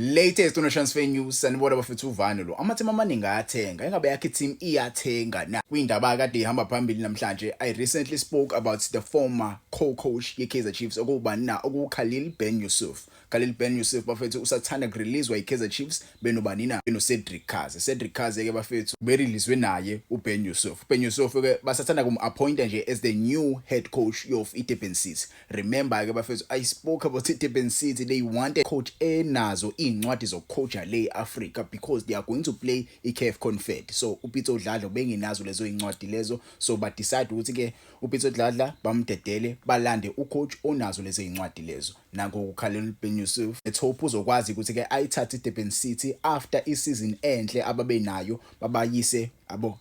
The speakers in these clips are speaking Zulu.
Latest on transfer news sanibona bafethu uvano lo amathema amaningi ayathenga engabe yakhe team iyathenga na kwindaba kade ihamba phambili namhlanje. I recently spoke about the former co-coach ye-Kaizer Chiefs okubani na okuKhalil Ben Yusuf. Khalil Ben Yusuf bafethu usathanda kurelease yi-Kaizer Chiefs benobani na beno-Cedric Kaze. Cedric Kaze ke bafethu berelease naye uBen Yusuf. Ben Yusuf ke basathanda kum-appointa nje as the new head coach of iDurban City. Remember ke bafethu I spoke about iDurban City. They wanted coach enazo incwadi zokucoacha le Africa because they are going to play iCAF Confed. So uPitso Dladla bengenazo lezo incwadi lezo, so ba decide ukuthi ke uPitso Dladla bamdedele balande ucoach onazo lezo incwadi lezo. Nango uKhalil Ben Yusuf let's hope uzokwazi ukuthi ke ayithathe iDurban City after isizini enhle ababenayo babayise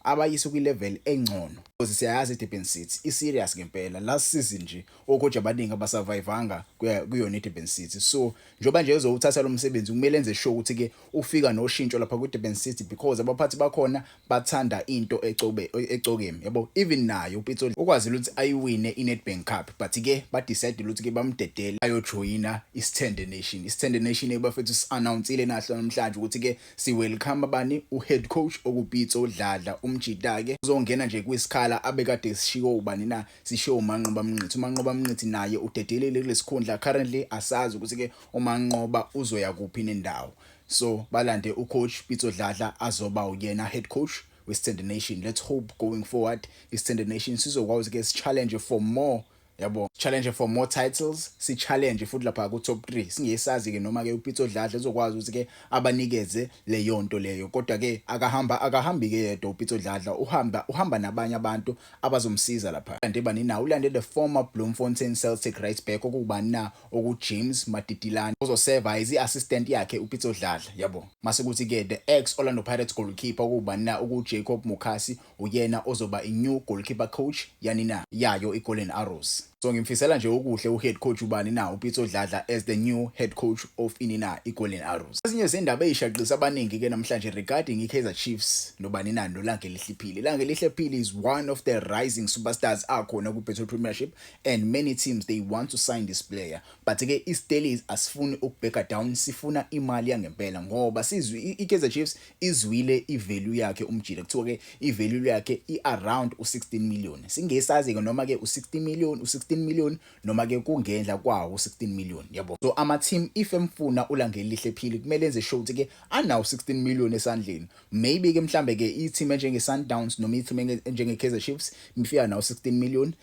abayise kwilevel engcono. Because siyayazi iDurban City iserious ngempela last season nje ocoach abaningi abasurvivanga kuyona iDurban City. So njoba nje uzowuthatha lo msebenzi kumele enze sure ukuthi ke ufika noshintsho lapha kwiDurban City because abaphathi bakhona bathanda into ecokeme yabo. Even nayo uPitso ukwazi ukuthi ayiwine iNedbank Cup but ke ba decide ukuthi ke bamdedele ayojoyina iStandard Nation. iStandard Nation ebafethu si-announceile namhlanje ukuthi ke si welcome abani uhead coach okuPitso Dladla umjida ke uzongena nje kwisikhala abekade sishiwo ubani na sishiwo uManqoba Mnqithi. uManqoba Mnqithi naye udedelele kulesikhundla currently asazi ukuthi ke uManqoba uzoya kuphi nendawo. So balande ucoach Pitso Dladla azoba uyena head coach weStandard Nation. Let's hope going forward iStandard Nation sizokwazi ke challenge for more yabo, challenge for more titles, si challenge futhi lapha ku top 3. Singesazi ke noma ke uPitso Dladla ezokwazi ukuthi ke abanikeze le yonto leyo, kodwa ke akahambi ke yedwa uPitso Dladla uhamba nabanye abantu abazomsiza lapha. Kanti bani na ulande the former Bloemfontein Celtic right back okubani na okuJames Matidilane ozoserve as i-assistant yakhe uPitso Dladla yabo. Mase kuthi ke the ex Orlando Pirates goalkeeper okubani na ukuJacob Mukasi uyena ozoba i-new goalkeeper coach yani na yayo iGolden Arrows. So ngimfisela nje okuhle uhead coach ubani na uPitso Dladla as the new head coach of inina iGolden Arrows. Ezinye izindaba ezishaqisa abaningi ke namhlanje regarding iKaizer Chiefs nobani na noLangelihle Phili. Langelihle Phili is one of the rising superstars akhona kuBetway Premiership and many teams they want to sign this player. But ke iStellies asifuni ukubheka down, sifuna imali yangempela ngoba sizwe iKaizer Chiefs izwile ivalue yakhe umjila kuthiwa ke ivalue yakhe iaround u16 million. Singesazi ke noma ke u16 million noma ke kungendla kwawo u16 million yabo. So ama team if emfuna uLangelihle Phili kumele enze sure ukuthi ke anawo 16 million esandleni. Maybe ke mhlambe ke i-team njenge Sundowns noma i-team njenge Kaizer Chiefs imfika nawo 16 million,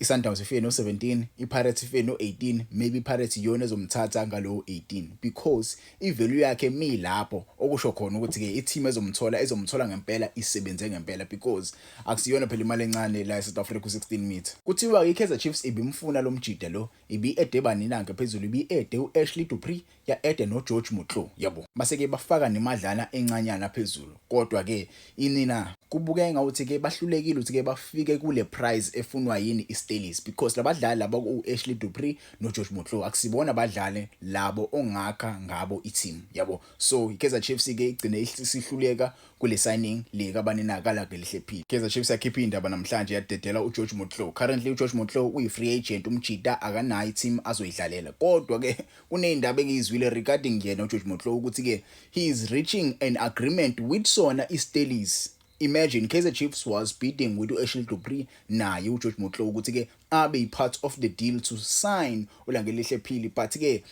iSundowns ifike no17, iPirates ifike no18, maybe iPirates iyona ezomthatha ngalo 18 because ivalue yakhe milapho okusho khona ukuthi ke i-team ezomthola ngempela isebenze ngempela because akusiyona phela imali encane la eSouth Africa ku16 meter. Kuthiwa iKaizer Chiefs ibimfuna lo mjida lo ibi-ede bani nange phezulu ibi-ede uAshley Dupree ya-ede noGeorge Motlow yabo. Mase ke bafaka nemadlana encanyana phezulu, kodwa ke inina kubukeka ngawuthi ke bahlulekile ukuthi ke bafike kule price efunwa yini iStellies because labadlali laba uAshley Dupree noGeorge Motlow akusibona abadlali labo ongakha ngabo i-team yabo. So iKaizer Chiefs ke igcine isihluleka kule signing le kabani nakalangelihle Phili. iKaizer Chiefs yakhipha indaba namhlanje yadedela uGeorge Motlow. Currently uGeorge Motlow uyi-free agent umjida akanayo i-team azoyidlalela, kodwa ke kunezindaba engizwile regarding yena uGeorge Motlow ukuthi ke he is reaching an agreement with sona iStellies. Imagine Kaizer Chiefs was bidding with uAshley Dupree naye uGeorge Motlow ukuthi ke abe part of the deal to sign uLangelihle Phili, but ke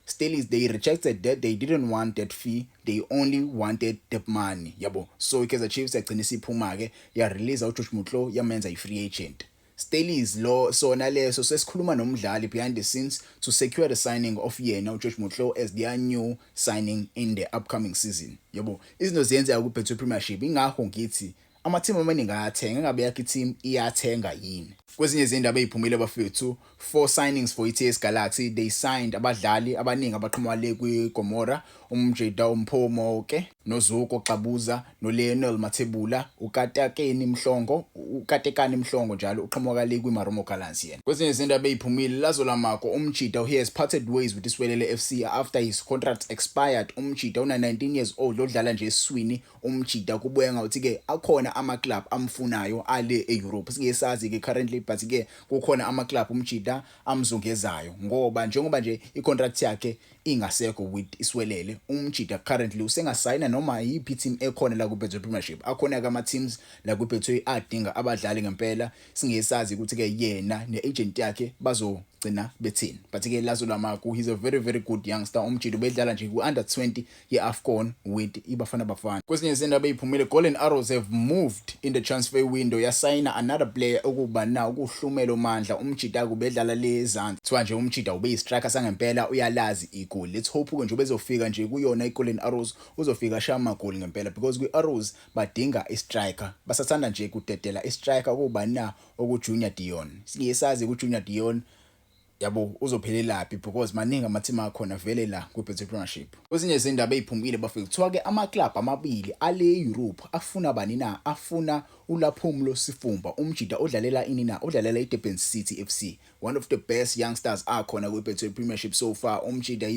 Stellies they rejected that. They didn't want that fee, they only wanted the money yabo. So iKaizer Chiefs yagcina isiphuma ke ya release uGeorge Motlow yamenza i-free agent. Stellies lo sona leso sesikhuluma nomdlali behind the scenes to secure the signing of yena uGeorge Motlow as their new signing in the upcoming season yabo. Izinto ziyenzeka kuBetway Premiership ingakho ngithi ama team amaningi ayathenga, engabe yakhe team iyathenga yini. Kwezinye izindaba eziphumile bafethu 4 signings for iTS Galaxy. They signed abadlali abaningi abaqhamuka le kwiGomora, umjida uMphomo ke noZuko Xabuza noLionel Mathebula, uKatekani Mhlongo njalo uqhamuka le kwiMaromo Gallants yena. Kwezinye izindaba eziphumile Lazolamako umjida he has parted ways with Iswelele FC after his contract expired. Umjida una 19 years old odlala nje eswini. Umjida kubuya ngawuthi ke akhona ama club amfunayo ale eEurope. Singesazi ke currently but ke kukhona ama club umjida amzungezayo ngoba njengoba nje icontract yakhe ingasekho with iswelele umjida currently usengasayina noma yiphi team ekhona la ku Betway Premiership. Akhona ke ama teams la ku Betway adinga abadlali ngempela, singesazi ukuthi ke yena neagent yakhe bazogcina bethini. But ke Lazo Lamaku, he's a very very good youngster. Umjida bedlala nje ku under 20 ye AFCON with iBafana Bafana. Kwesinye izindaba eziphumile, Golden Arrows have moved in the transfer window, yasayina another player okuba na ukuhlumela Mandla. Umjida kubedlala lezansi kuthiwa nje umjida ube yistriker sangempela, uyalazi igoli. Let's hope nje bezofika nje kuyona iGolden Arrows, uzofika shaya amagoli ngempela, because kwi Arrows badinga istriker, basathanda nje kudedela istriker kuba na okuJunior Dion. Siyesazi kuJunior Dion yabo uzophelelaphi, because maningi amateam akhona vele la ku Betway Premiership. Kwesinye izindaba eziphumile bafika kuthiwa ke ama club amabili ale Europe afuna bani na, afuna uLaphumulo Sifumba, umjida odlalela ini na, odlalela iDurban City FC, one of the best youngsters akhona ku Betway Premiership so far. Umjida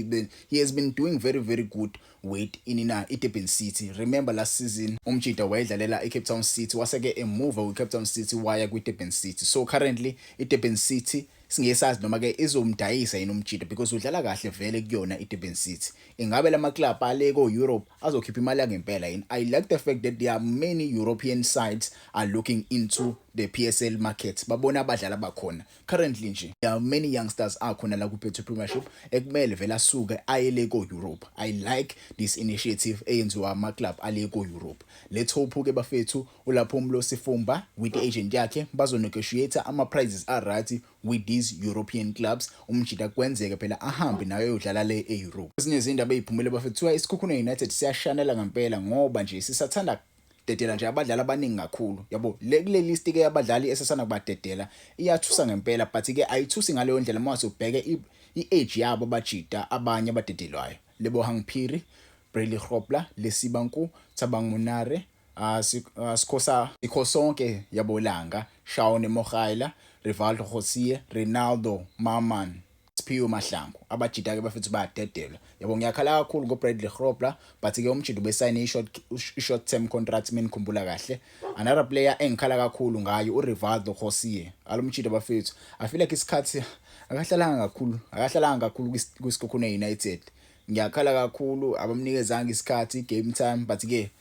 he has been doing very very good with ini na iDurban City. Remember last season umjida wayedlalela iCape Town City, waseke emove ku Cape Town City waya ku Durban City. So currently iDurban City singesazi noma ke izomdayisa yena umjida, because udlala kahle vele kuyona iDurban City. Ingabe lama club ale ko Europe azokhipha imali ngempela yini? I like the fact that there are many European sides are looking into the PSL market, babona abadlala bakhona currently nje. There are many youngsters akhona la ku Betway Premiership ekumele vela asuke ayele ko Europe. I like this initiative eyenziwa ama club ale ko Europe. Let's hope ke bafethu uLaphumulo Sifumba with the agent yakhe bazonegotiate ama prices are right with these European clubs, umjida kwenzeke phela ahambe nayo yodlala le eEurope. Ezinye izindaba eziphumile bafethu, iSikhukhune United siyashanela ngempela ngoba nje sisathanda dedela nje abadlali abaningi kakhulu, yabo le list ke yabadlali esesana kubadedela iyathusa ngempela, but ke ayithusi ngaleyo ndlela mase ubheke iage yabo bajida abanye abadedelwayo. Lebohang Phiri, Bradley Grobler, Lesibanku, Thabang Monare, Sikhosa Ikhosonke Yabolanga, Shaun Mogaila, Rivaldo Khosie, Ronaldo Maman, Siphiwe Mahlangu. Abajida ke bafethu bayadedelwa. Yabo ngiyakhala kakhulu ngo Bradley Grobler, but ke umjida ubesayina i-short term contract menikhumbula kahle. Another player engikhala kakhulu ngayo uRivaldo Khosie. Alumjida bafethu, I feel like isikhathi akahlalanga kakhulu kwiSikhukhune United. Ngiyakhala kakhulu abamnikezanga isikhathi game time, but ke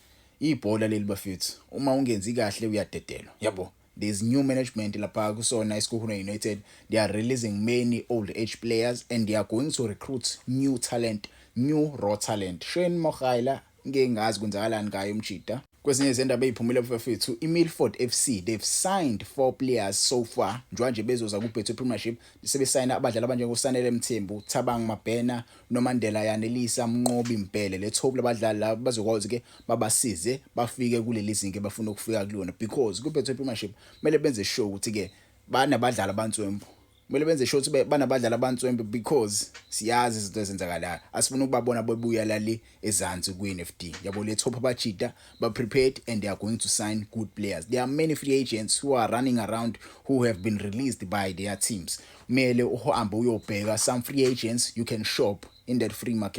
ibhola leli bafethu uma ungenzi kahle uyadedelwa. Yabo there's new management lapha kusona iSikhukhune United. They are releasing many old age players and they are going to recruit new talent, new raw talent. Shaun Mogaila ngengazi kwenzakalani ngayo umjida. Kwezinye izindaba eziphumile bafethu, iMilford FC they've signed 4 players so far. Nje bezoza ku Betway Premiership sebesayina abadlali abanjengo Sanele Mthembu, Thabang Mabhena, noMandela Yanelisa Mnqobi Mpele. Let's hope labadlali laba bazokwazi ke babasize bafike kuleli zinga bafuna ukufika kulona, because ku Betway Premiership mele benze sure ukuthi ke banabadlali abantswembu. Kumele benze sure ukuthi banabadlali abantswembu, because siyazi izinto ezenzakalayo. Asifuna ukubabona bebuya lali ezansi ku-NFD. Yabo let's hope abajida ba prepared and they are going to sign good players. There are many free agents who are running around who have been released by their teams. Mele uhambe uyobheka some free agents you can shop in that free market.